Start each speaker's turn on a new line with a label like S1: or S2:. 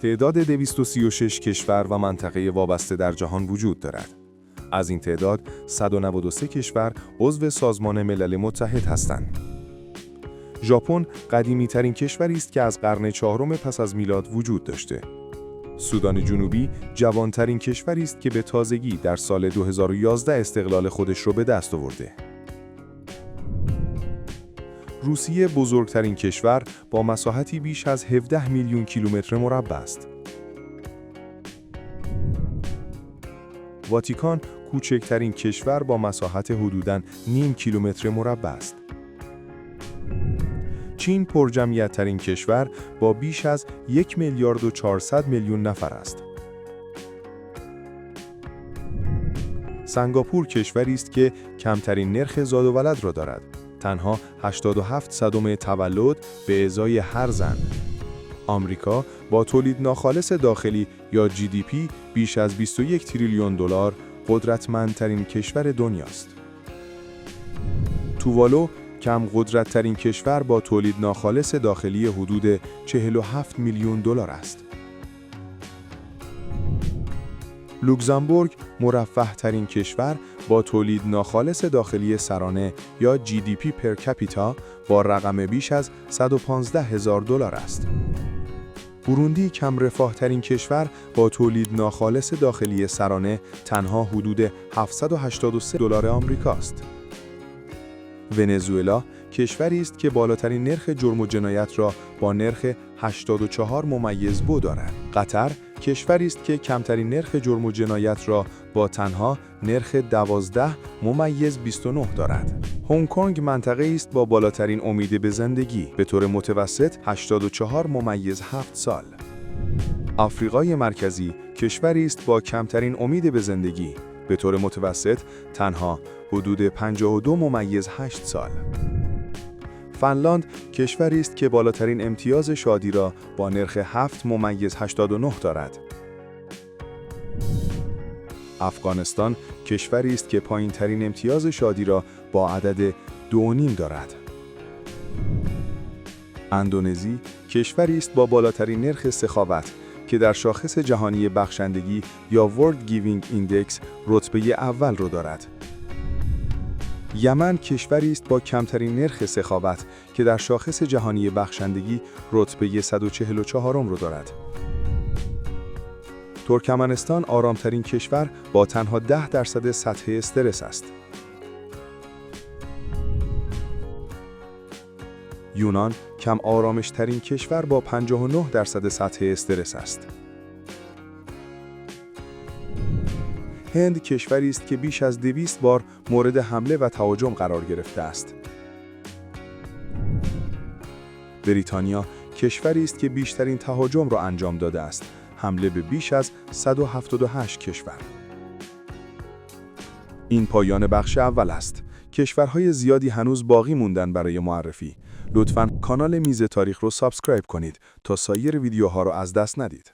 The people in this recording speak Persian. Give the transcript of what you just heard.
S1: تعداد 236 کشور و منطقه وابسته در جهان وجود دارد. از این تعداد 193 کشور عضو سازمان ملل متحد هستند. ژاپن قدیمی‌ترین کشوری است که از قرن چهارم پس از میلاد وجود داشته. سودان جنوبی جوانترین کشوری است که به تازگی در سال 2011 استقلال خودش را به دست آورده. روسیه بزرگترین کشور با مساحتی بیش از 17 میلیون کیلومتر مربع است. واتیکان کوچکترین کشور با مساحت حدوداً نیم کیلومتر مربع است. چین پرجمعیت‌ترین کشور با بیش از 1 میلیارد و 400 میلیون نفر است. سنگاپور کشوری است که کمترین نرخ زاد و ولد را دارد. تنها 87 صدم تولد به ازای هر زن. آمریکا با تولید ناخالص داخلی یا GDP بیش از 21 تریلیون دلار قدرتمندترین کشور دنیاست. تووالو کم قدرتترین کشور با تولید ناخالص داخلی حدود 47 میلیون دلار است. لوکزامبورگ مرفه ترین کشور با تولید ناخالص داخلی سرانه یا GDP پر کپیتا با رقم بیش از 115,000 دلار است. بوروندی کم رفاه ترین کشور با تولید ناخالص داخلی سرانه تنها حدود 783 دلار آمریکاست. ونزوئلا کشوری است که بالاترین نرخ جرم و جنایت را با نرخ 84/2 دارد. قطر کشوری است که کمترین نرخ جرم و جنایت را با تنها نرخ 12/29 دارد. هنگ کنگ منطقه‌ای است با بالاترین امید به زندگی به طور متوسط 84/7 سال. آفریقای مرکزی کشوری است با کمترین امید به زندگی به طور متوسط تنها حدود 52/8 سال. فنلاند کشوری است که بالاترین امتیاز شادی را با نرخ 7/89 دارد. افغانستان کشوری است که پایین‌ترین امتیاز شادی را با عدد 2.5 دارد. اندونزی کشوری است با بالاترین نرخ سخاوت که در شاخص جهانی بخشندگی یا World Giving Index رتبه اول را دارد. یمن کشوری است با کمترین نرخ سخاوت که در شاخص جهانی بخشندگی رتبه 144 را دارد. ترکمنستان آرامترین کشور با تنها 10% سطح استرس است. یونان کم آرامشترین کشور با 59% سطح استرس است. هند کشوری است که بیش از 200 بار مورد حمله و تهاجم قرار گرفته است. بریتانیا کشوری است که بیشترین تهاجم را انجام داده است، حمله به بیش از 178 کشور. این پایان بخش اول است. کشورهای زیادی هنوز باقی موندن برای معرفی. لطفاً کانال میز تاریخ رو سابسکرایب کنید تا سایر ویدیوها رو از دست ندید.